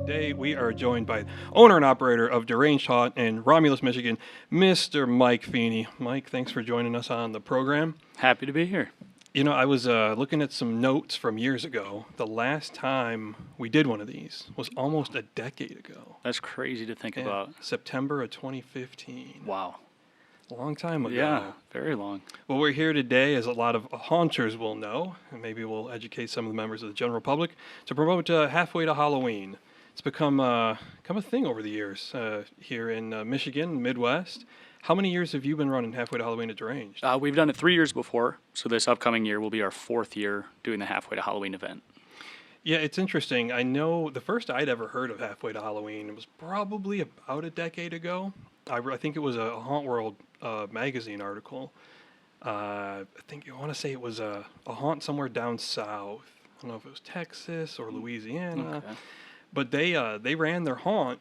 Today we are joined by owner and operator of Deranged Haunt in Romulus, Michigan, Mr. Mike Fini. Mike, thanks for joining us on the program. Happy to be here. You know, I was looking at some notes from years ago. The last time we did one of these was almost a decade ago. That's crazy to think about. September of 2015. Wow. A long time ago. Yeah, very long. Well, we're here today, as a lot of haunters will know, and maybe we'll educate some of the members of the general public, to promote Halfway to Halloween. It's become a thing over the years here in Michigan, Midwest. How many years have you been running Halfway to Halloween at Deranged? We've done it 3 years before, so this upcoming year will be our 4th year doing the Halfway to Halloween event. Yeah, it's interesting. I know the first I'd ever heard of Halfway to Halloween was probably about a decade ago. I think it was a Haunt World magazine article. I want to say it was a haunt somewhere down south. I don't know if it was Texas or Louisiana. Okay. But they ran their haunt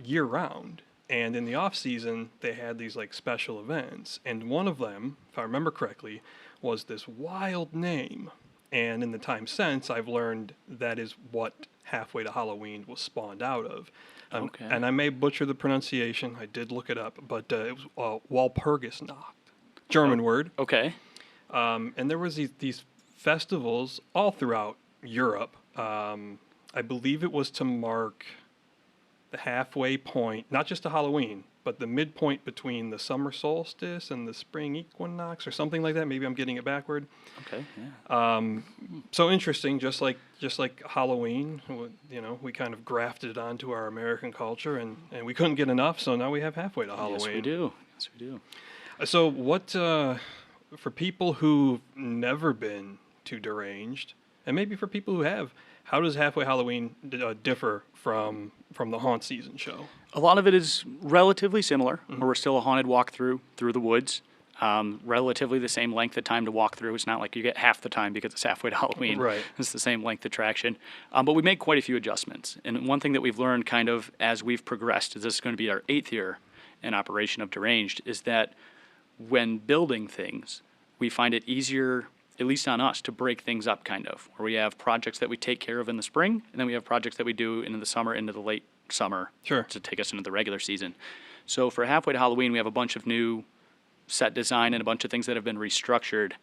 year round. And in the off season, they had these like special events. And one of them, if I remember correctly, was this wild name. And in the time since, I've learned that is what Halfway to Halloween was spawned out of. Okay. And I may butcher the pronunciation. I did look it up, but it was Walpurgisnacht, German word. Okay. And there was these festivals all throughout Europe. I believe it was to mark the halfway point, not just to Halloween, but the midpoint between the summer solstice and the spring equinox or something like that. Maybe I'm getting it backward. Okay, yeah. So interesting, just like Halloween, you know, we kind of grafted it onto our American culture, and we couldn't get enough, so now we have Halfway to Halloween. Yes, we do. Yes, we do. So what, for people who've never been to Deranged, and maybe for people who have, how does Halfway Halloween differ from the haunt season show? A lot of it is relatively similar, where we're still a haunted walk through the woods. Relatively the same length of time to walk through. It's not like you get half the time because it's Halfway to Halloween. Right. It's the same length attraction. But we make quite a few adjustments. And one thing that we've learned kind of as we've progressed, is this is going to be our 8th year in operation of Deranged, is that when building things, we find it easier, at least on us, to break things up kind of, where we have projects that we take care of in the spring, and then we have projects that we do into the summer, into the late summer, Sure, to take us into the regular season. So for Halfway to Halloween, we have a bunch of new set design and a bunch of things that have been restructured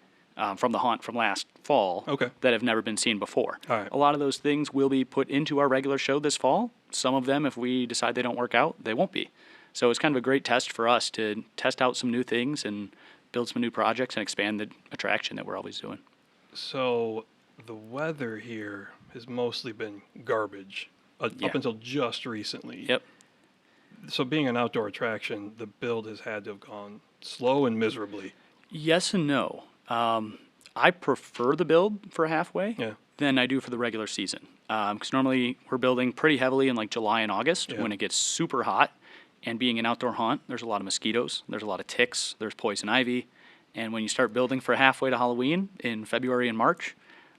from the haunt from last fall. Okay. That have never been seen before. All right. A lot of those things will be put into our regular show this fall. Some of them, if we decide they don't work out, they won't be. So it's kind of a great test for us to test out some new things and build some new projects and expand the attraction that we're always doing. So the weather here has mostly been garbage up until just recently. Yep. So being an outdoor attraction, the build has had to have gone slow and miserably. Yes and no. I prefer the build for Halfway than I do for the regular season. Because normally we're building pretty heavily in like July and August when it gets super hot. And being an outdoor haunt, there's a lot of mosquitoes, there's a lot of ticks, there's poison ivy. And when you start building for Halfway to Halloween in February and March,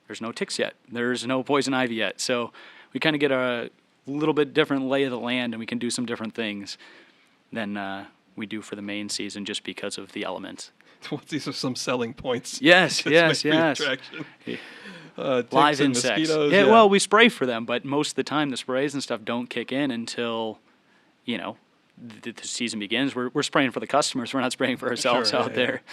there's no ticks yet. There's no poison ivy yet. So we kind of get a little bit different lay of the land, and we can do some different things than we do for the main season just because of the elements. These are some selling points. Yes. Ticks, Live and insects. mosquitoes. Yeah, well, we spray for them, but most of the time the sprays and stuff don't kick in until, you know, the season begins. We're spraying for the customers. We're not spraying for ourselves out there.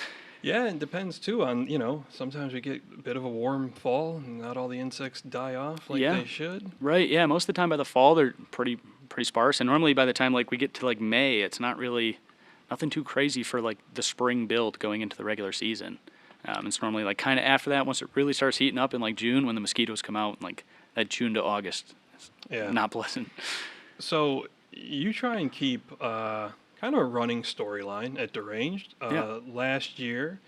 Yeah, and depends too on, you know, sometimes we get a bit of a warm fall and not all the insects die off like they should. Right, yeah. Most of the time by the fall they're pretty sparse, and normally by the time like we get to like May, it's not really nothing too crazy for like the spring build going into the regular season. It's normally like kind of after that, once it really starts heating up in like June when the mosquitoes come out, like that June to August. It's not pleasant. So you try and keep kind of a running storyline at Deranged. Last year,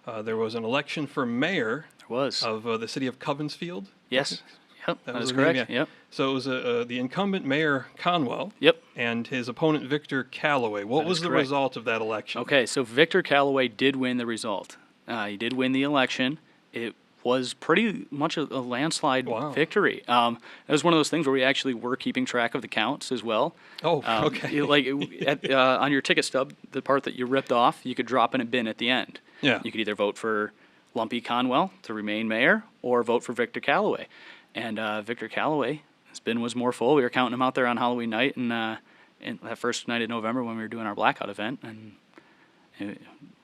there was an election for mayor of the city of Covensfield. Yes. Yep, that is the correct. name, Yep. So it was the incumbent mayor, Conwell, Yep. and his opponent, Victor Calloway. What was the result of that election? Okay, so Victor Calloway did win the result. He did win the election. It was pretty much a landslide victory. It was one of those things where we actually were keeping track of the counts as well. Oh, okay. On your ticket stub, the part that you ripped off, you could drop in a bin at the end. Yeah. You could either vote for Lumpy Conwell to remain mayor or vote for Victor Calloway. And Victor Calloway His bin was more full. We were counting him out there on Halloween night and that first night in November when we were doing our blackout event, and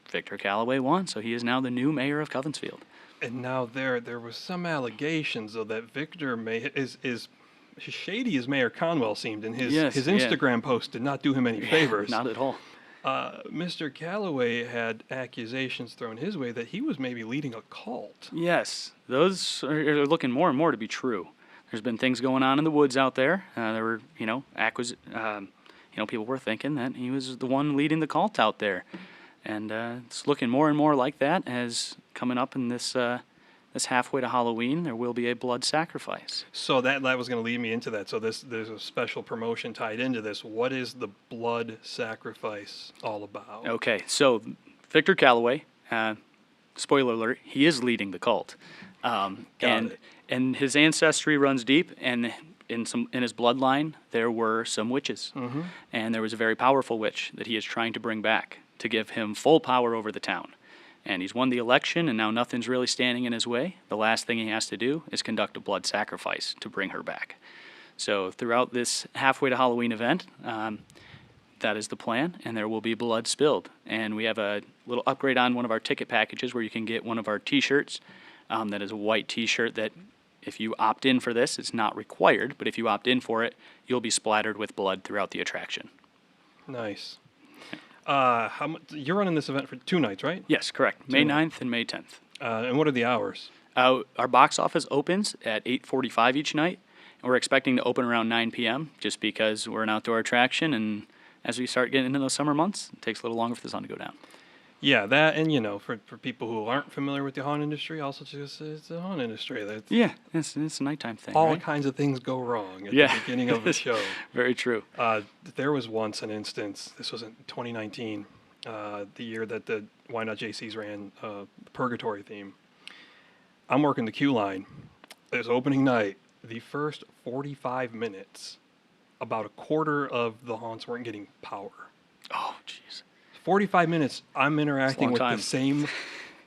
Victor Callaway won, so he is now the new mayor of Covensfield. And now there was some allegations though that Victor is as shady as Mayor Conwell seemed, and his Instagram post did not do him any favors. Not at all. Mr. Callaway had accusations thrown his way that he was maybe leading a cult. Yes, those are looking more and more to be true. There's been things going on in the woods out there. There were, people were thinking that he was the one leading the cult out there. And it's looking more and more like that as coming up in this halfway to Halloween, there will be a blood sacrifice. So that was going to lead me into that. So there's a special promotion tied into this. What is the blood sacrifice all about? Okay, so Victor Callaway, spoiler alert, he is leading the cult. And his ancestry runs deep, and in his bloodline there were some witches. Mm-hmm. And there was a very powerful witch that he is trying to bring back to give him full power over the town. And he's won the election, and now nothing's really standing in his way. The last thing he has to do is conduct a blood sacrifice to bring her back. So throughout this halfway to Halloween event, that is the plan, and there will be blood spilled. And we have a little upgrade on one of our ticket packages where you can get one of our T-shirts. That is a white T-shirt that if you opt in for this, it's not required, but if you opt in for it, you'll be splattered with blood throughout the attraction. Nice. You're running this event for 2 nights, right? Yes, correct. May 9th and May 10th. And what are the hours? Our box office opens at 8:45 each night, and we're expecting to open around 9 p.m. just because we're an outdoor attraction, and as we start getting into those summer months, it takes a little longer for the sun to go down. Yeah, that, and for people who aren't familiar with the haunt industry, also just it's the haunt industry. It's a nighttime thing. All right? kinds of things go wrong at the beginning of the show. Very true. There was once an instance, this was in 2019, the year that the Why Not JCs ran the Purgatory theme. I'm working the queue line. It was opening night. The first 45 minutes, about a quarter of the haunts weren't getting power. Oh, jeez. 45 minutes, I'm interacting with time. the same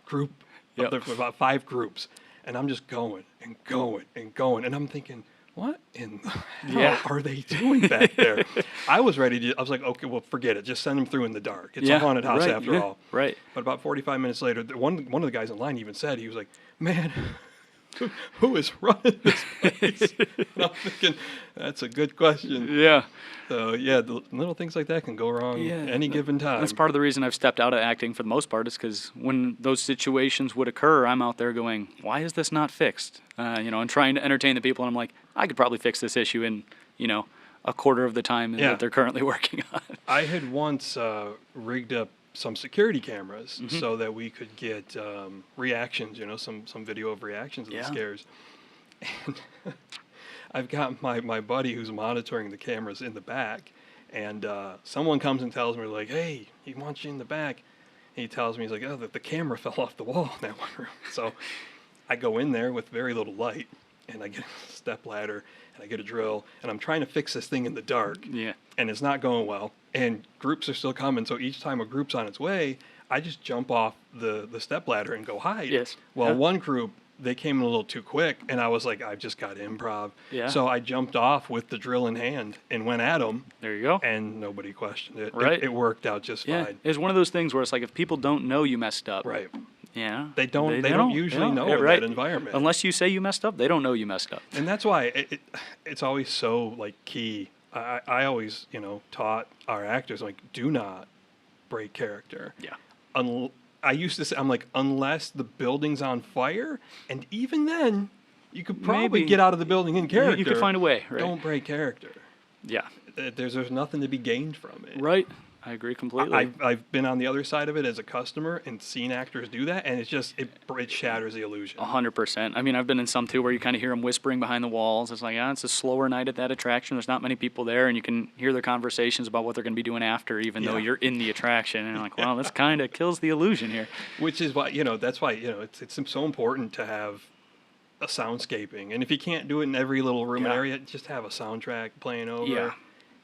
group, about 5 groups, and I'm just going and going and going, and I'm thinking, what in the hell are they doing back there? I was like, okay, well, forget it. Just send them through in the dark. It's a haunted house after all. Right. But about 45 minutes later, one of the guys in line even said, he was like, man, who is running this place? And I'm thinking, that's a good question. Yeah. So, the little things like that can go wrong any given time. That's part of the reason I've stepped out of acting for the most part, is because when those situations would occur, I'm out there going, why is this not fixed? And trying to entertain the people, and I'm like, I could probably fix this issue in, a quarter of the time that they're currently working on. I had once rigged up some security cameras so that we could get reactions, some video of reactions of the scares. And I've got my buddy who's monitoring the cameras in the back, and someone comes and tells me, like, hey, he wants you in the back. And he tells me, he's like, oh, the camera fell off the wall in that one room. So I go in there with very little light, and I get a step ladder, and I get a drill, and I'm trying to fix this thing in the dark. Yeah. And it's not going well, and groups are still coming, so each time a group's on its way, I just jump off the step ladder and go hide. Yes. Well, one group, they came in a little too quick, and I was like, I've just got improv. Yeah. So I jumped off with the drill in hand and went at them. There you go. And nobody questioned it. Right. It worked out just fine. It's one of those things where it's like, if people don't know you messed up. Right. Yeah. They don't usually know in that environment. Unless you say you messed up, they don't know you messed up. And that's why it's always so key. I always, taught our actors, do not break character. Yeah. I used to say, I'm like, unless the building's on fire, and even then, you could probably get out of the building in character. You could find a way, right? Don't break character. Yeah. There's nothing to be gained from it. Right. I agree completely. I've been on the other side of it as a customer and seen actors do that, and it's just, it shatters the illusion. 100%. I mean, I've been in some too where you kind of hear them whispering behind the walls. It's like, it's a slower night at that attraction. There's not many people there, and you can hear their conversations about what they're going to be doing after, even though you're in the attraction. And I'm like, well, this kind of kills the illusion here. Which is why, that's why, it's so important to have a soundscaping. And if you can't do it in every little room and area, just have a soundtrack playing over. Yeah.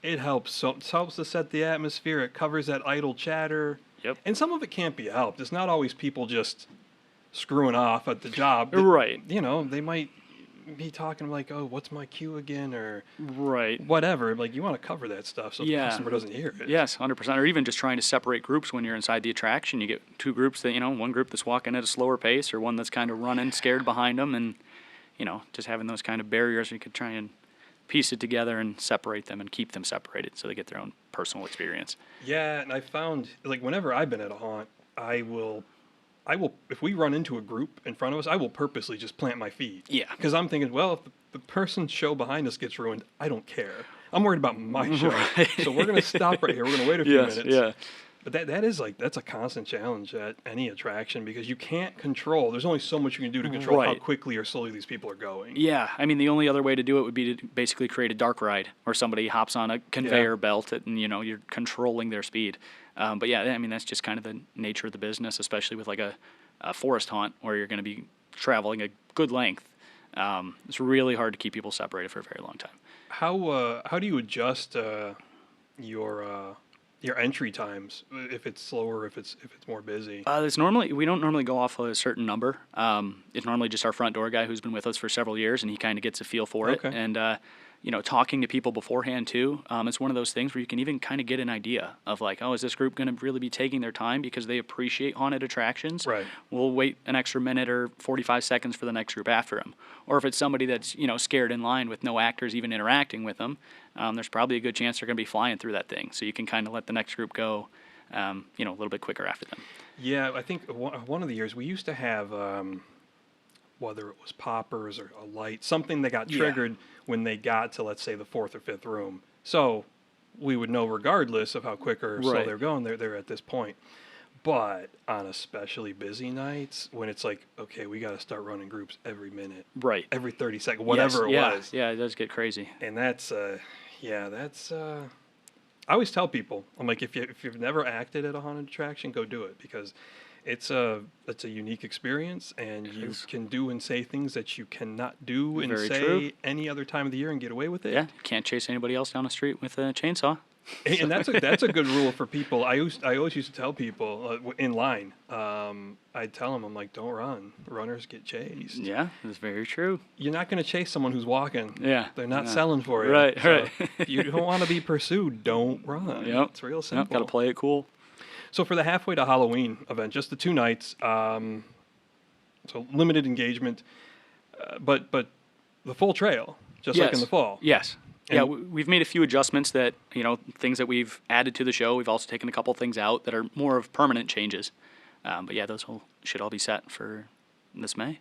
It helps. It helps to set the atmosphere. It covers that idle chatter. Yep. And some of it can't be helped. It's not always people just screwing off at the job. Right. They might be talking like, oh, what's my cue again, or right, whatever. Like, you want to cover that stuff so the customer doesn't hear it. Yes, 100%. Or even just trying to separate groups when you're inside the attraction. You get two groups that, one group that's walking at a slower pace, or one that's kind of running scared behind them, and just having those kind of barriers, you could try and piece it together and separate them and keep them separated so they get their own personal experience. Yeah, and I found, like, whenever I've been at a haunt, I will, if we run into a group in front of us, I will purposely just plant my feet. Yeah. Because I'm thinking, well, if the person's show behind us gets ruined, I don't care. I'm worried about my show. Right. So we're going to stop right here. We're going to wait a few minutes. Yeah. But that's a constant challenge at any attraction, because you can't control. There's only so much you can do to control how quickly or slowly these people are going. Yeah, I mean, the only other way to do it would be to basically create a dark ride where somebody hops on a conveyor belt and, you're controlling their speed. But yeah, I mean, that's just kind of the nature of the business, especially with like a forest haunt where you're going to be traveling a good length. It's really hard to keep people separated for a very long time. How do you adjust your entry times if it's slower, if it's more busy? We don't normally go off a certain number. It's normally just our front door guy who's been with us for several years, and he kind of gets a feel for it. And talking to people beforehand too, it's one of those things where you can even kind of get an idea of like, oh, is this group going to really be taking their time because they appreciate haunted attractions? Right. We'll wait an extra minute or 45 seconds for the next group after them. Or if it's somebody that's scared in line with no actors even interacting with them, there's probably a good chance they're going to be flying through that thing. So you can kind of let the next group go, a little bit quicker after them. Yeah, I think one of the years we used to have, whether it was poppers or a light, something that got triggered when they got to, let's say, the fourth or fifth room. So we would know regardless of how quick or slow they're going, they're at this point. But on especially busy nights, when it's like, okay, we got to start running groups every minute, every 30 seconds, whatever it was. Yeah, it does get crazy. And that's I always tell people, I'm like, if you've never acted at a haunted attraction, go do it, because it's a unique experience, and you can do and say things that you cannot do and say any other time of the year and get away with it. Yeah, you can't chase anybody else down the street with a chainsaw. And that's a good rule for people. I always used to tell people in line. I'd tell them, I'm like, don't run. Runners get chased. Yeah, that's very true. You're not going to chase someone who's walking. Yeah, they're not selling for you. Right, so right. If you don't want to be pursued, don't run. Yep. It's real simple. Got to play it cool. So for the Halfway to Halloween event, just the 2 nights, so limited engagement, but the full trail, just like in the fall. Yes. And we've made a few adjustments that, things that we've added to the show. We've also taken a couple things out that are more of permanent changes. But yeah, those should all be set for this May.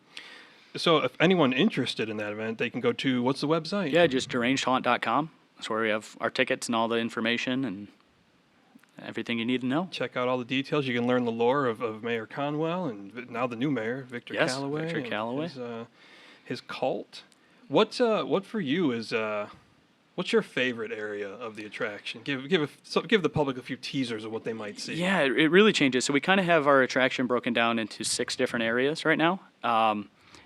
So if anyone interested in that event, they can go to, what's the website? Yeah, just derangedhaunt.com. That's where we have our tickets and all the information and everything you need to know. Check out all the details. You can learn the lore of Mayor Conwell and now the new mayor, Victor Callaway. Victor Callaway. His cult. What for you is... What's your favorite area of the attraction? Give the public a few teasers of what they might see. Yeah, it really changes. So we kind of have our attraction broken down into 6 different areas right now.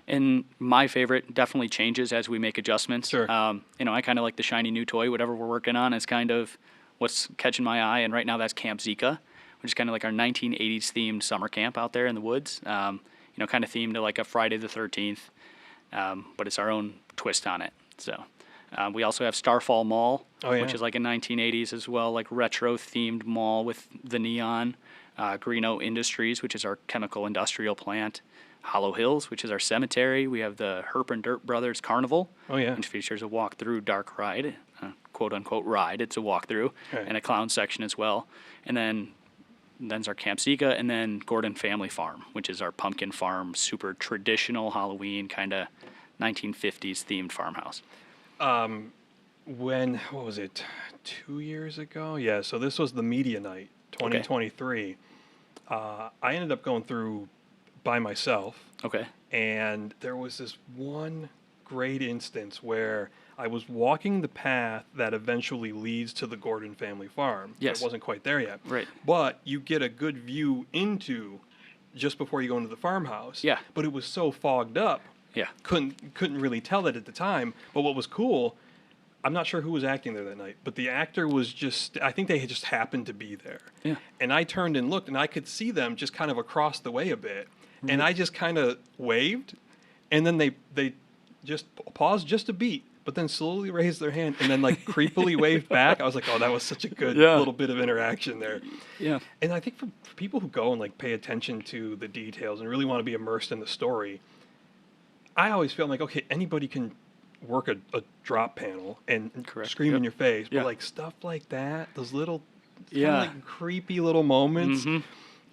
And my favorite definitely changes as we make adjustments. Sure. I kind of like the shiny new toy. Whatever we're working on is kind of what's catching my eye. And right now that's Camp Zika, which is kind of like our 1980s themed summer camp out there in the woods. Kind of themed to like a Friday the 13th, but it's our own twist on it. So. We also have Starfall Mall, which is like a 1980s as well, like retro-themed mall with the neon. Greeno Industries, which is our chemical industrial plant. Hollow Hills, which is our cemetery. We have the Herp and Dirt Brothers Carnival, which features a walk-through dark ride, quote-unquote ride. It's a walk-through, and a clown section as well. And then's our Camp Zika, and then Gordon Family Farm, which is our pumpkin farm, super traditional Halloween kind of 1950s themed farmhouse. What was it, 2 years ago? Yeah, so this was the media night, 2023. I ended up going through by myself. Okay. And there was this one great instance where I was walking the path that eventually leads to the Gordon family farm. Yes. It wasn't quite there yet. Right. But you get a good view into just before you go into the farmhouse. Yeah. But it was so fogged up. Yeah. Couldn't really tell it at the time. But what was cool, I'm not sure who was acting there that night, but the actor was I think they had just happened to be there. Yeah. And I turned and looked, and I could see them just kind of across the way a bit. And I just kind of waved, and then they just pause just a beat, but then slowly raised their hand and then like creepily waved back. I was like, oh, that was such a good little bit of interaction there. Yeah. And I think for people who go and like pay attention to the details and really want to be immersed in the story, I always feel like, okay, anybody can work a drop panel and scream in your face, but like stuff like that, those little like creepy little moments,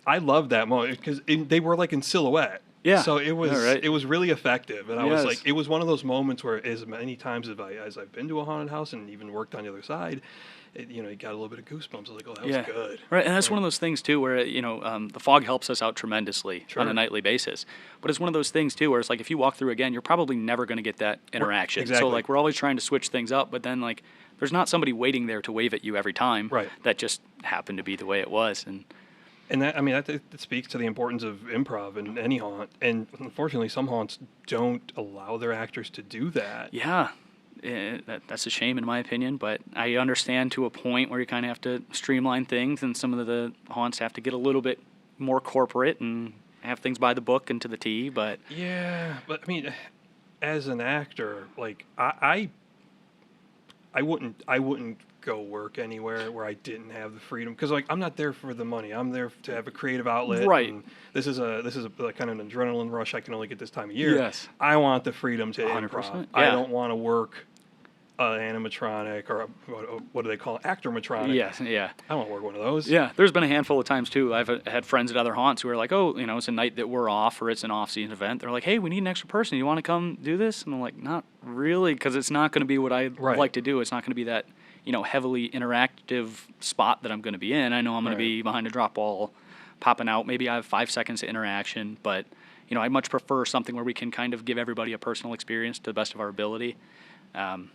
I love that moment because they were like in silhouette. Yeah. So it was really effective, and I was like, it was one of those moments where, as many times as I've been to a haunted house and even worked on the other side, you got a little bit of goosebumps. I was like, oh, that was good. Right, and that's one of those things too, where the fog helps us out tremendously on a nightly basis. But it's one of those things too, where it's like if you walk through again, you're probably never going to get that interaction. Exactly. So like we're always trying to switch things up, but then like there's not somebody waiting there to wave at you every time. Right. That just happened to be the way it was, And that, I mean, that speaks to the importance of improv in any haunt. And unfortunately, some haunts don't allow their actors to do that. Yeah, that's a shame in my opinion. But I understand to a point where you kind of have to streamline things, and some of the haunts have to get a little bit more corporate and have things by the book and to the T. But yeah, but I mean, as an actor, like I wouldn't go work anywhere where I didn't have the freedom, because like I'm not there for the money. I'm there to have a creative outlet. Right. And this is a kind of an adrenaline rush I can only get this time of year. Yes. I want the freedom to 100%. improv. Yeah. I don't want to work animatronic or what do they call it? Actormatronic. Yes. Yeah. I don't want to work one of those. Yeah. There's been a handful of times too. I've had friends at other haunts who are like, oh, it's a night that we're off, or it's an off-season event. They're like, hey, we need an extra person. You want to come do this? And I'm like, not really, because it's not going to be what I like to do. It's not going to be that heavily interactive spot that I'm going to be in. I know I'm going to be behind a drop ball, popping out. Maybe I have 5 seconds of interaction, but I much prefer something where we can kind of give everybody a personal experience to the best of our ability. And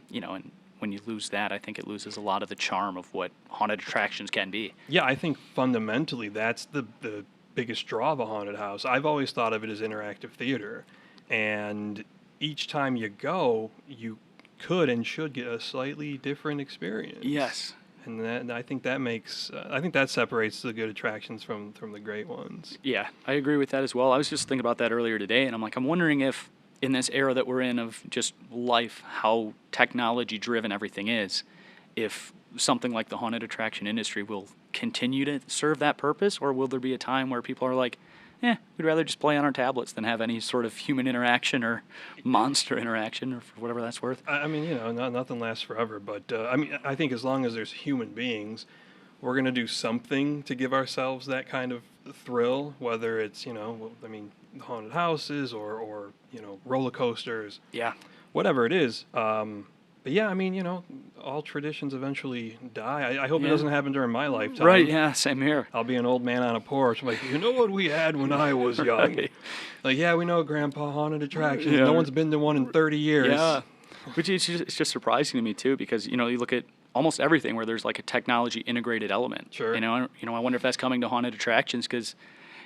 when you lose that, I think it loses a lot of the charm of what haunted attractions can be. Yeah, I think fundamentally that's the biggest draw of a haunted house. I've always thought of it as interactive theater, and each time you go, you could and should get a slightly different experience. Yes. And I think that makes I think that separates the good attractions from the great ones. Yeah, I agree with that as well. I was just thinking about that earlier today, and I'm like, I'm wondering if in this era that we're in of just life, how technology driven everything is, if something like the haunted attraction industry will continue to serve that purpose, or will there be a time where people are like, we'd rather just play on our tablets than have any sort of human interaction or monster interaction, or for whatever that's worth. I mean, nothing lasts forever, but I think as long as there's human beings, we're going to do something to give ourselves that kind of thrill, whether it's, haunted houses or roller coasters. Yeah. Whatever it is. But yeah, all traditions eventually die. I hope it doesn't happen during my lifetime. Right, yeah, same here. I'll be an old man on a porch. I'm like, you know what we had when I was young? Right. Like, yeah, we know Grandpa haunted attractions. Yeah. No one's been to one in 30 years. Yeah, which is just surprising to me, too, because, you look at almost everything where there's like a technology integrated element. Sure. I wonder if that's coming to haunted attractions, because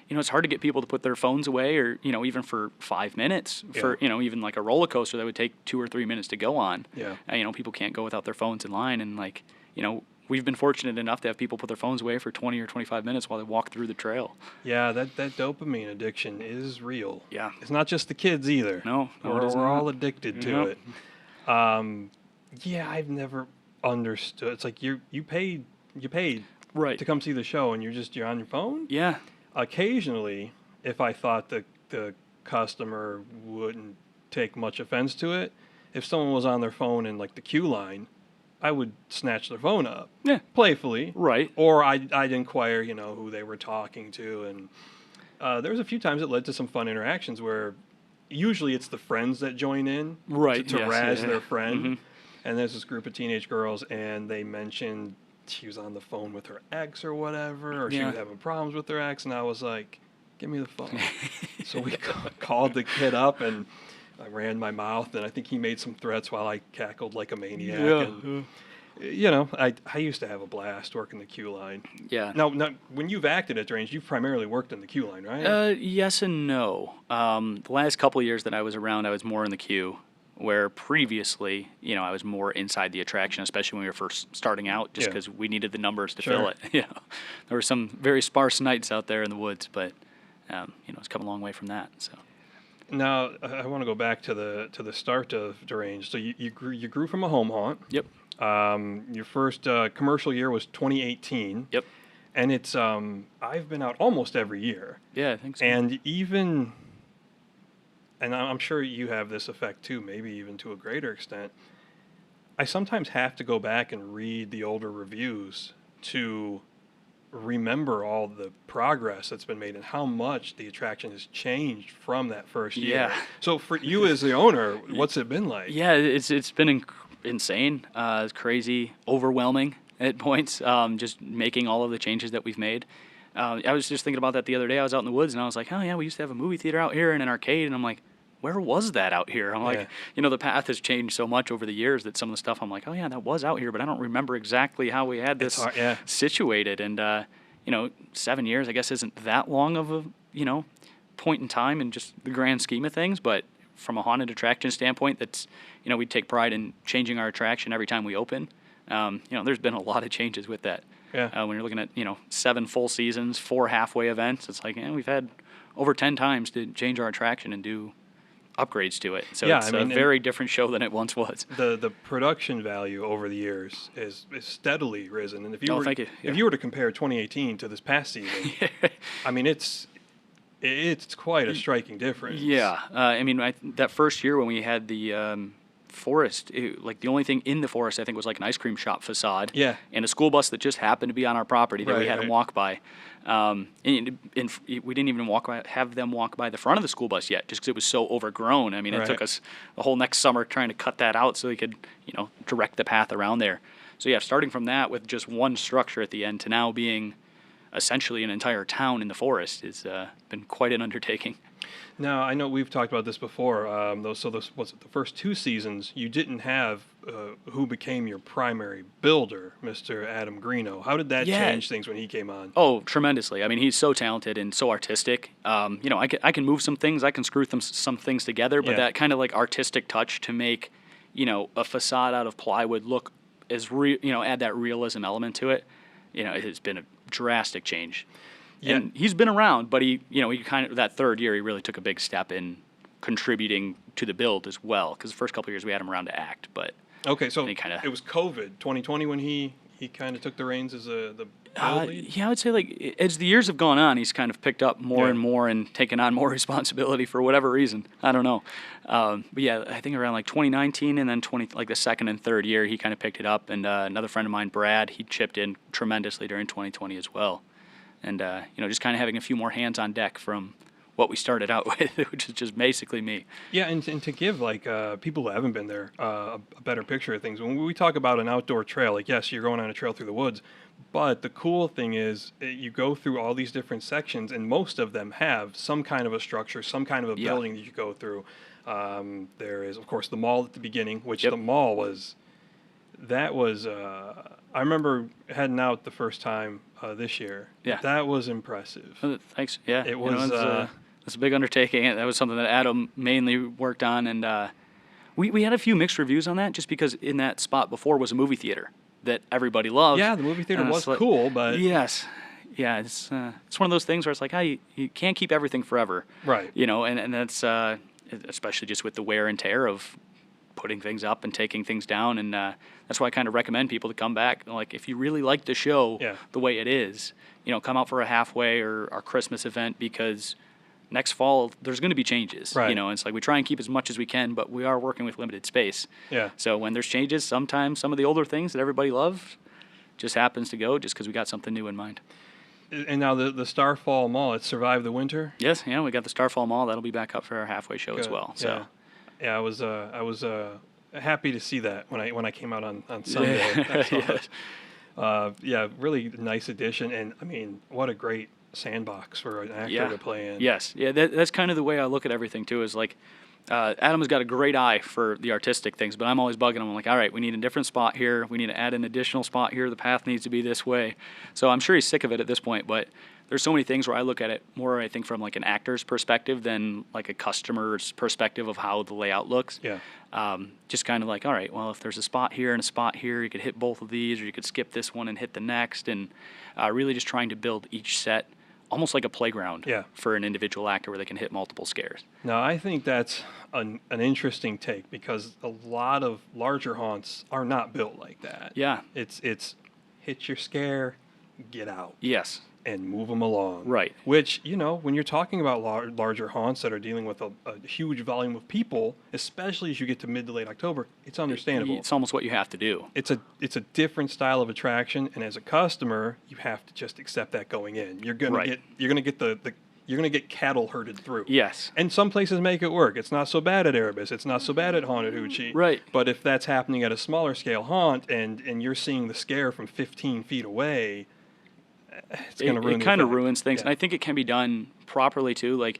it's hard to get people to put their phones away, or, even for 5 minutes, for, even like a roller coaster that would take 2 or 3 minutes to go on. Yeah. People can't go without their phones in line. And like, we've been fortunate enough to have people put their phones away for 20 or 25 minutes while they walk through the trail. Yeah, that dopamine addiction is real. Yeah. It's not just the kids either. No, we're all addicted to it. Yeah, I've never understood. It's like you paid right to come see the show, and you're on your phone? Yeah. Occasionally, if I thought the customer wouldn't take much offense to it, if someone was on their phone in like the queue line, I would snatch their phone up, playfully, right? Or I'd inquire, who they were talking to, and there was a few times it led to some fun interactions where usually it's the friends that join in, right, to razz their friend, mm-hmm. And there's this group of teenage girls, and they mentioned she was on the phone with her ex or whatever, or she was having problems with her ex, and I was like, give me the phone. So we called the kid up, and I ran my mouth, and I think he made some threats while I cackled like a maniac. Yeah. And, I used to have a blast working the queue line. Yeah. Now, when you've acted at Deranged, you've primarily worked in the queue line, right? Yes and no. The last couple of years that I was around, I was more in the queue, where previously, I was more inside the attraction, especially when we were first starting out, just because we needed the numbers to fill it. There were some very sparse nights out there in the woods, but it's come a long way from that. So. Now I want to go back to the start of Deranged. So you grew from a home haunt. Yep. Your first commercial year was 2018. Yep. And it's I've been out almost every year. Yeah, I think so. And I'm sure you have this effect too, maybe even to a greater extent. I sometimes have to go back and read the older reviews to remember all the progress that's been made and how much the attraction has changed from that first year. Yeah. So for you as the owner, what's it been like? Yeah, it's been insane. It's crazy, overwhelming at points. Just making all of the changes that we've made. I was just thinking about that the other day. I was out in the woods and I was like, oh yeah, we used to have a movie theater out here and an arcade, and I'm like, where was that out here? I'm like, the path has changed so much over the years that some of the stuff I'm like, oh yeah, that was out here, but I don't remember exactly how we had this situated. And 7 years, I guess, isn't that long of a point in time in just the grand scheme of things, but from a haunted attraction standpoint, that's we take pride in changing our attraction every time we open. There's been a lot of changes with that. Yeah. When you're looking at 7 full seasons, 4 halfway events, it's like we've had over 10 times to change our attraction and do upgrades to it. So it's a very different show than it once was. The production value over the years is steadily risen. And if you if you were to compare 2018 to this past season, I mean it's quite a striking difference. Yeah. That first year when we had the forest, the only thing in the forest I think was like an ice cream shop facade. Yeah. And a school bus that just happened to be on our property that we had them walk by. And we didn't even have them walk by the front of the school bus yet, just because it was so overgrown. It took us the whole next summer trying to cut that out so we could, direct the path around there. So yeah, starting from that with just one structure at the end to now being essentially an entire town in the forest has been quite an undertaking. Now, I know we've talked about this before. The first 2 seasons, you didn't have who became your primary builder, Mr. Adam Greeno. How did that change things when he came on? Oh, tremendously. He's so talented and so artistic. I can move some things, I can screw some things together, but that kind of artistic touch to make, a facade out of plywood look as add that realism element to it. It has been a drastic change. Yeah. And he's been around, but he kind of, that third year, he really took a big step in contributing to the build as well. Because the first couple of years we had him around to act, but okay, so it was COVID 2020 when he kind of took the reins as the build lead? Yeah, I would say as the years have gone on, he's kind of picked up more and more and taken on more responsibility for whatever reason. I don't know, but yeah, I think around 2019 and then the second and third year, he kind of picked it up. And another friend of mine, Brad, he chipped in tremendously during 2020 as well. And, just kind of having a few more hands on deck from what we started out with, which is just basically me. Yeah, and to give, people who haven't been there a better picture of things. When we talk about an outdoor trail, yes, you're going on a trail through the woods, but the cool thing is you go through all these different sections, and most of them have some kind of a structure, some kind of a building that you go through. There is, of course, the mall at the beginning, which the mall was... I remember heading out the first time this year. Yeah. That was impressive. Thanks. Yeah. It was... it's a big undertaking. That was something that Adam mainly worked on. And we had a few mixed reviews on that just because in that spot before was a movie theater that everybody loved. Yeah, the movie theater was cool, but... Yes. Yeah, it's one of those things where it's like, you can't keep everything forever. Right. And that's especially just with the wear and tear of putting things up and taking things down, and that's why I kind of recommend people to come back. If you really like the show the way it is, come out for a halfway or our Christmas event, because next fall there's going to be changes. Right. It's we try and keep as much as we can, but we are working with limited space. Yeah. So when there's changes, sometimes some of the older things that everybody loved just happens to go just because we got something new in mind. And now the Starfall Mall, it survived the winter? Yes, we got the Starfall Mall. That'll be back up for our halfway show as well. So. Yeah, I was happy to see that when I came out on Sunday. Really nice addition, and what a great sandbox for an actor to play in. Yes, that's kind of the way I look at everything too. Is Adam has got a great eye for the artistic things, but I'm always bugging him. I'm like, all right, we need a different spot here. We need to add an additional spot here. The path needs to be this way. So I'm sure he's sick of it at this point, but there's so many things where I look at it more, I think, from an actor's perspective than a customer's perspective of how the layout looks. Yeah. Just kind of all right, well, if there's a spot here and a spot here, you could hit both of these, or you could skip this one and hit the next, and really just trying to build each set almost like a playground Yeah. for an individual actor where they can hit multiple scares. Now, I think that's an interesting take because a lot of larger haunts are not built like that. Yeah. It's hit your scare, get out. Yes. And move them along. Right. Which, you know, when you're talking about larger haunts that are dealing with a huge volume of people, especially as you get to mid to late October, it's understandable. It's almost what you have to do. It's a different style of attraction, and as a customer, you have to just accept that going in. You're gonna get cattle herded through. Yes. And some places make it work. It's not so bad at Erebus. It's not so bad at Haunted Hoochie. Right. But if that's happening at a smaller scale haunt, and you're seeing the scare from 15 feet away, it's going to ruin it kind of ruins things. Yeah. And I think it can be done properly too. Like,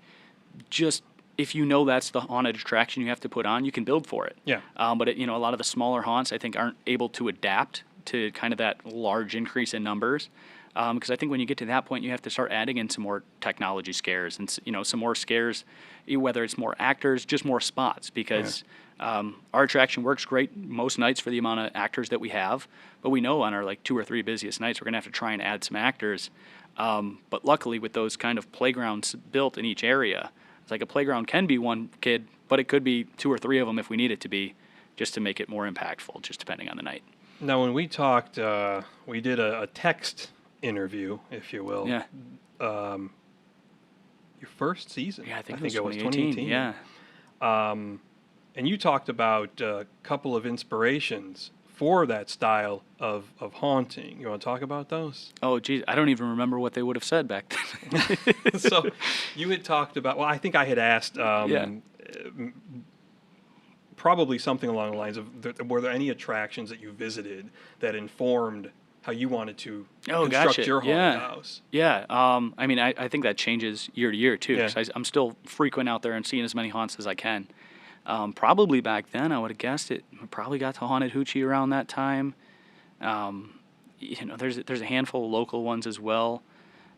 just if you know that's the haunted attraction you have to put on, you can build for it. Yeah. But a lot of the smaller haunts, I think, aren't able to adapt to kind of that large increase in numbers. Because I think when you get to that point, you have to start adding in some more technology scares and some more scares, whether it's more actors, just more spots. Because our attraction works great most nights for the amount of actors that we have, but we know on our like 2 or 3 busiest nights we're gonna have to try and add some actors. But luckily, with those kind of playgrounds built in each area, it's like a playground can be one kid, but it could be 2 or 3 of them if we need it to be, just to make it more impactful, just depending on the night. Now, when we talked, we did a text interview, if you will. Yeah. Your first season. Yeah, I think it was 2018. Yeah. And you talked about a couple of inspirations for that style of haunting. You want to talk about those? Oh, geez, I don't even remember what they would have said back then. So you had talked about, well, I think I had asked probably something along the lines of, were there any attractions that you visited that informed how you wanted to construct your haunted house? Yeah. I think that changes year to year, too, because I'm still frequent out there and seeing as many haunts as I can. Probably back then, I would have guessed it probably got to Haunted Hoochie around that time. There's a handful of local ones as well.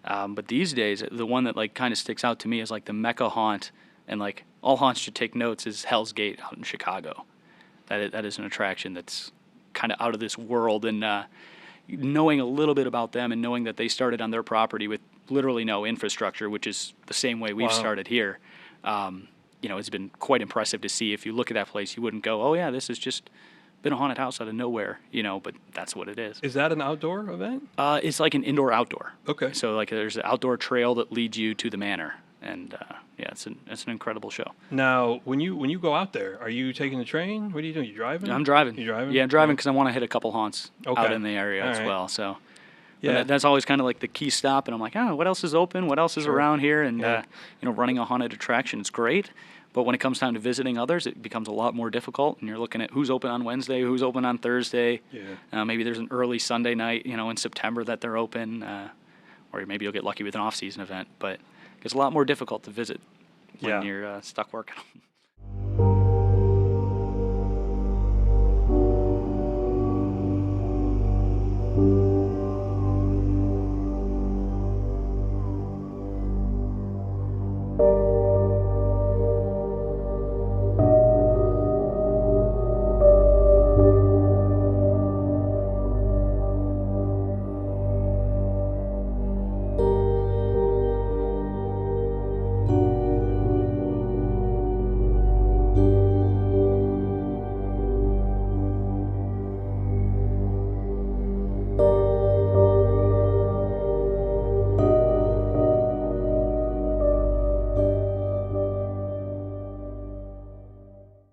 But these days, the one that like kind of sticks out to me is like the Mecca haunt, and like all haunts should take notes, is Hell's Gate out in Chicago. That is an attraction that's kind of out of this world, and knowing a little bit about them and knowing that they started on their property with literally no infrastructure, which is the same way we've started here. It's been quite impressive to see. If you look at that place, you wouldn't go, oh yeah, this has just been a haunted house out of nowhere, but that's what it is. Is that an outdoor event? It's like an indoor-outdoor. Okay. So like there's an outdoor trail that leads you to the manor, and it's an incredible show. Now, when you go out there, are you taking the train? What are you doing? You driving? I'm driving. You driving? Yeah, I'm driving because I want to hit a couple haunts out in the area as well. So that's always kind of like the key stop, and I'm like, what else is open? What else is around here? And running a haunted attraction is great. But when it comes time to visiting others, it becomes a lot more difficult, and you're looking at who's open on Wednesday, who's open on Thursday. Yeah. Maybe there's an early Sunday night, in September that they're open, or maybe you'll get lucky with an off-season event. But it gets a lot more difficult to visit when you're stuck working.